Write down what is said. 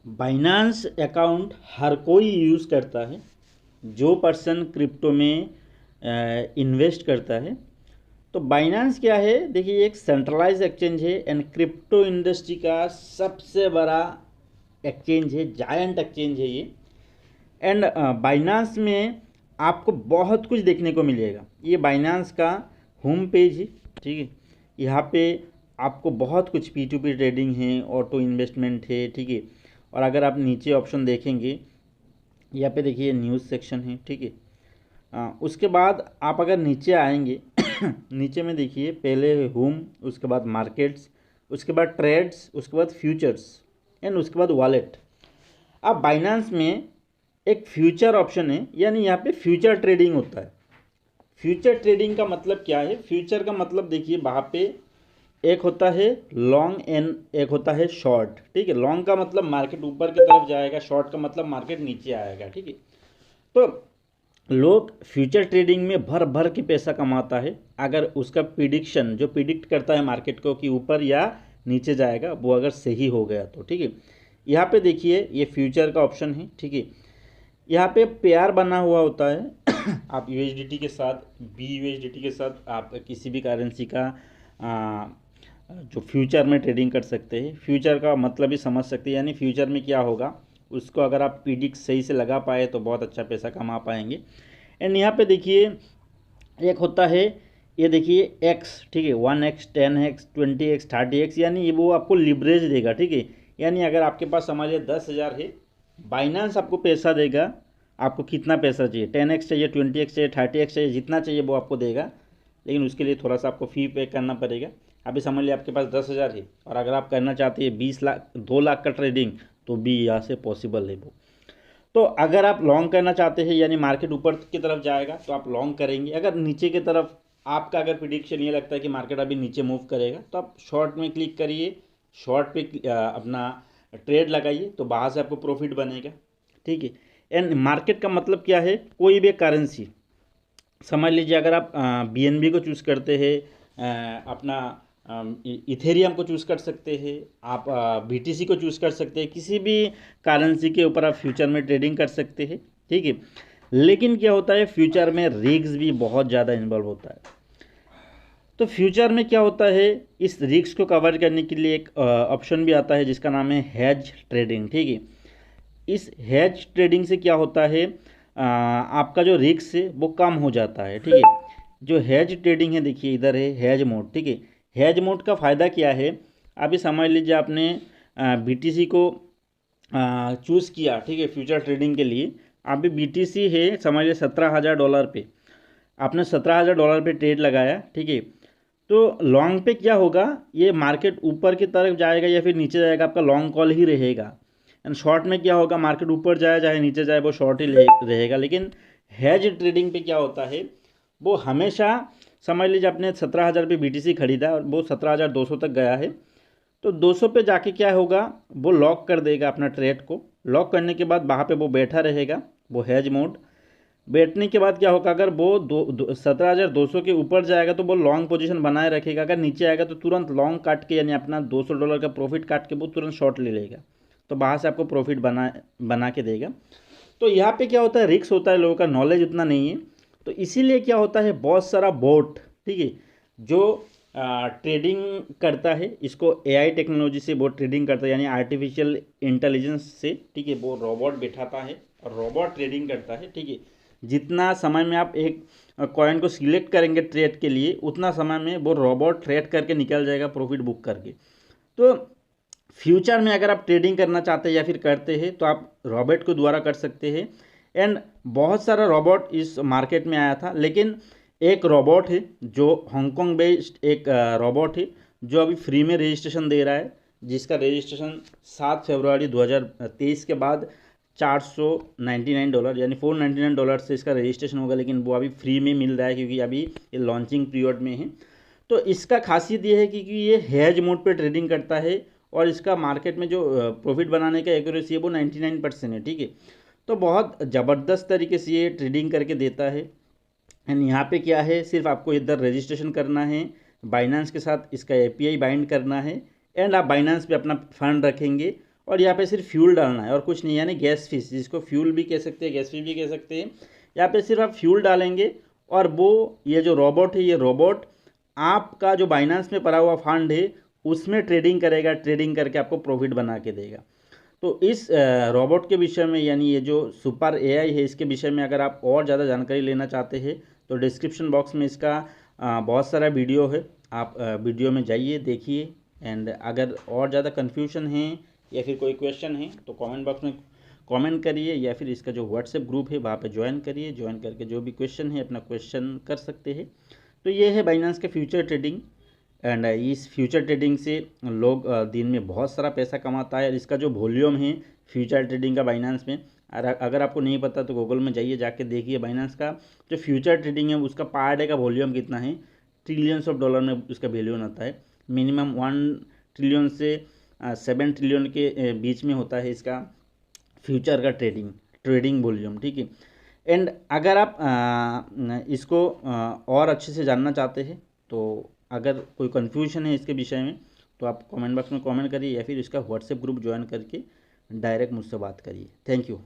Binance account हर कोई use करता है। जो पर्सन क्रिप्टो में इन्वेस्ट करता है। तो बाइनांस क्या है, देखिए एक सेंट्रलाइज एक्सचेंज है एंड क्रिप्टो इंडस्ट्री का सबसे बड़ा एक्सचेंज है, जायंट एक्सचेंज है ये। एंड बाइनांस में आपको बहुत कुछ देखने को मिलेगा। ये बाइनांस का होम पेज है, ठीक है। यहाँ पे आपको बहुत कुछ P2P ट्रेडिंग है, ऑटो इन्वेस्टमेंट है, ठीक है। और अगर आप नीचे ऑप्शन देखेंगे, यहाँ पे देखिए न्यूज़ सेक्शन है, ठीक है। उसके बाद आप अगर नीचे आएंगे नीचे में देखिए पहले होम, उसके बाद मार्केट्स, उसके बाद ट्रेड्स, उसके बाद फ्यूचर्स एंड उसके बाद वॉलेट। अब बाइनांस में एक फ्यूचर ऑप्शन है, यानी यहाँ पे फ्यूचर ट्रेडिंग होता है। फ्यूचर ट्रेडिंग का मतलब क्या है? फ्यूचर का मतलब देखिए वहाँ पे एक होता है लॉन्ग एंड एक होता है शॉर्ट, ठीक है। लॉन्ग का मतलब मार्केट ऊपर की तरफ जाएगा, शॉर्ट का मतलब मार्केट नीचे आएगा, ठीक है। तो लोग फ्यूचर ट्रेडिंग में भर भर के पैसा कमाता है अगर उसका प्रिडिक्शन जो प्रिडिक्ट करता है मार्केट को कि ऊपर या नीचे जाएगा, वो अगर सही हो गया तो, ठीक है। यहाँ पे देखिए ये फ्यूचर का ऑप्शन है, ठीक है। यहाँ पे पेयर बना हुआ होता है आप यूएसडीटी के साथ, BUSDT के साथ आप किसी भी करेंसी का जो फ्यूचर में ट्रेडिंग कर सकते हैं। फ्यूचर का मतलब ही समझ सकते हैं, यानी फ्यूचर में क्या होगा उसको अगर आप प्रिडिक्ट सही से लगा पाए तो बहुत अच्छा पैसा कमा पाएंगे। एंड यहाँ पे देखिए एक होता है, ये देखिए एक्स, ठीक है, 1x 10x 20x 30x, यानी ये वो आपको लिवरेज देगा, ठीक है। यानी अगर आपके पास समझ लिया 10,000 है, बाइनांस आपको पैसा देगा। आपको कितना पैसा चाहिए, 10x चाहिए, 20x चाहिए, 30x चाहिए, जितना चाहिए वो आपको देगा। लेकिन उसके लिए थोड़ा सा आपको फ़ी पे करना पड़ेगा। अभी समझ लिया आपके पास 10,000 है और अगर आप करना चाहते हैं 20 लाख 2 लाख का ट्रेडिंग, तो भी यहाँ से पॉसिबल है वो। तो अगर आप लॉन्ग करना चाहते हैं, यानी मार्केट ऊपर की तरफ जाएगा तो आप लॉन्ग करेंगे। अगर नीचे की तरफ आपका अगर प्रिडिक्शन ये लगता है कि मार्केट अभी नीचे मूव करेगा, तो आप शॉर्ट में क्लिक करिए, शॉर्ट पे अपना ट्रेड लगाइए, तो बाहर से आपको प्रॉफिट बनेगा, ठीक है। एंड मार्केट का मतलब क्या है, कोई भी करेंसी समझ लीजिए, अगर आप BNB को चूज़ करते हैं, अपना इथेरियम को चूज़ कर सकते हैं, आप BTC को चूज़ कर सकते हैं, किसी भी करेंसी के ऊपर आप फ्यूचर में ट्रेडिंग कर सकते हैं, ठीक है। लेकिन क्या होता है, फ्यूचर में रिस्क भी बहुत ज़्यादा इन्वॉल्व होता है। तो फ्यूचर में क्या होता है, इस रिस्क को कवर करने के लिए एक ऑप्शन भी आता है जिसका नाम है हेज ट्रेडिंग, ठीक है। इस हेज ट्रेडिंग से क्या होता है, आपका जो रिस्क है वो कम हो जाता है, ठीक है। जो हेज ट्रेडिंग है, देखिए इधर है हेज मोड, ठीक है। हेज मोड का फ़ायदा क्या है, अभी समझ लीजिए आपने BTC को चूज़ किया, ठीक है, फ्यूचर ट्रेडिंग के लिए। अभी BTC है समझ लीजिए $17,000 पे, आपने $17,000 पे ट्रेड लगाया, ठीक है। तो लॉन्ग पे क्या होगा, ये मार्केट ऊपर की तरफ जाएगा या फिर नीचे जाएगा, आपका लॉन्ग कॉल ही रहेगा। एंड शॉर्ट में क्या होगा, मार्केट ऊपर जाए चाहे नीचे जाए, वो शॉर्ट ही रहेगा। लेकिन हेज ट्रेडिंग पे क्या होता है, वो हमेशा समझ लीजिए आपने 17,000 पे BTC खरीदा और वो 17,200 तक गया है, तो 200 पे जाके क्या होगा, वो लॉक कर देगा अपना ट्रेड को। लॉक करने के बाद वहाँ पे वो बैठा रहेगा, वो हेज मोड। बैठने के बाद क्या होगा, अगर वो 17,200 के ऊपर जाएगा तो वो लॉन्ग पोजीशन बनाए रखेगा, अगर नीचे आएगा तो तुरंत लॉन्ग काट के, यानी अपना $200 का प्रॉफिट काट के वो तुरंत शॉर्ट ले लेगा, तो बाहर से आपको प्रॉफिट बना के देगा। तो यहाँ पे क्या होता है, रिस्क होता है, लोगों का नॉलेज उतना नहीं है, तो इसीलिए क्या होता है, बहुत सारा बोट, ठीक है, जो ट्रेडिंग करता है, इसको AI टेक्नोलॉजी से बहुत ट्रेडिंग करता है, यानी आर्टिफिशियल इंटेलिजेंस से, ठीक है। वो रोबोट बैठाता है और रोबोट ट्रेडिंग करता है, ठीक है। जितना समय में आप एक कॉइन को सिलेक्ट करेंगे ट्रेड के लिए, उतना समय में वो रोबोट ट्रेड करके निकल जाएगा प्रॉफिट बुक करके। तो फ्यूचर में अगर आप ट्रेडिंग करना चाहते हैं या फिर करते हैं, तो आप रोबोट को द्वारा कर सकते हैं। एंड बहुत सारा रोबोट इस मार्केट में आया था, लेकिन एक रोबोट है जो हांगकांग बेस्ड एक रोबोट है, जो अभी फ्री में रजिस्ट्रेशन दे रहा है, जिसका रजिस्ट्रेशन 7 फरवरी 2023 के बाद $499 यानी $499 से इसका रजिस्ट्रेशन होगा। लेकिन वो अभी फ्री में मिल रहा है क्योंकि अभी ये लॉन्चिंग पीरियड में है। तो इसका खासियत ये है कि ये हेज मोड पे ट्रेडिंग करता है और इसका मार्केट में जो प्रॉफिट बनाने का एक्यूरेसी है वो 99% है, ठीक है। तो बहुत ज़बरदस्त तरीके से ये ट्रेडिंग करके देता है। एंड यहाँ पे क्या है, सिर्फ आपको इधर रजिस्ट्रेशन करना है, बाइनांस के साथ इसका API बाइंड करना है, एंड आप बाइनांस पे अपना फंड रखेंगे और यहाँ पे सिर्फ फ्यूल डालना है और कुछ नहीं, यानी गैस फीस, जिसको फ्यूल भी कह सकते हैं, गैस फीस भी कह सकते हैं। यहाँ पे सिर्फ आप फ्यूल डालेंगे और वो ये जो रोबोट है, ये रोबोट आपका जो बाइनांस में पड़ा हुआ फंड है उसमें ट्रेडिंग करेगा, ट्रेडिंग करके आपको प्रॉफिट बना के देगा। तो इस रोबोट के विषय में, यानी ये जो सुपर एआई है, इसके विषय में अगर आप और ज़्यादा जानकारी लेना चाहते हैं तो डिस्क्रिप्शन बॉक्स में इसका बहुत सारा वीडियो है, आप वीडियो में जाइए, देखिए। एंड अगर और ज़्यादा कन्फ्यूजन है या फिर कोई क्वेश्चन है तो कमेंट बॉक्स में कमेंट करिए, या फिर इसका जो व्हाट्सएप ग्रुप है वहाँ पे ज्वाइन करिए। ज्वाइन करके जो भी क्वेश्चन है अपना क्वेश्चन कर सकते हैं। तो ये है बाइनांस के फ्यूचर ट्रेडिंग। एंड इस फ्यूचर ट्रेडिंग से लोग दिन में बहुत सारा पैसा कमाता है। और इसका जो वॉल्यूम है फ्यूचर ट्रेडिंग का बाइनांस में, अगर आपको नहीं पता तो गूगल में जाइए, जाके देखिए बाइनांस का जो फ्यूचर ट्रेडिंग है उसका पर डे का वॉल्यूम कितना है। ट्रिलियंस ऑफ डॉलर में उसका वैल्यू होता है। मिनिमम 1 ट्रिलियन से 7 ट्रिलियन के बीच में होता है इसका फ्यूचर का ट्रेडिंग वॉल्यूम, ठीक है। एंड अगर आप इसको और अच्छे से जानना चाहते हैं तो अगर कोई कन्फ्यूजन है इसके विषय में तो आप कमेंट बॉक्स में कमेंट करिए, या फिर इसका व्हाट्सएप ग्रुप ज्वाइन करके डायरेक्ट मुझसे बात करिए। Thank you.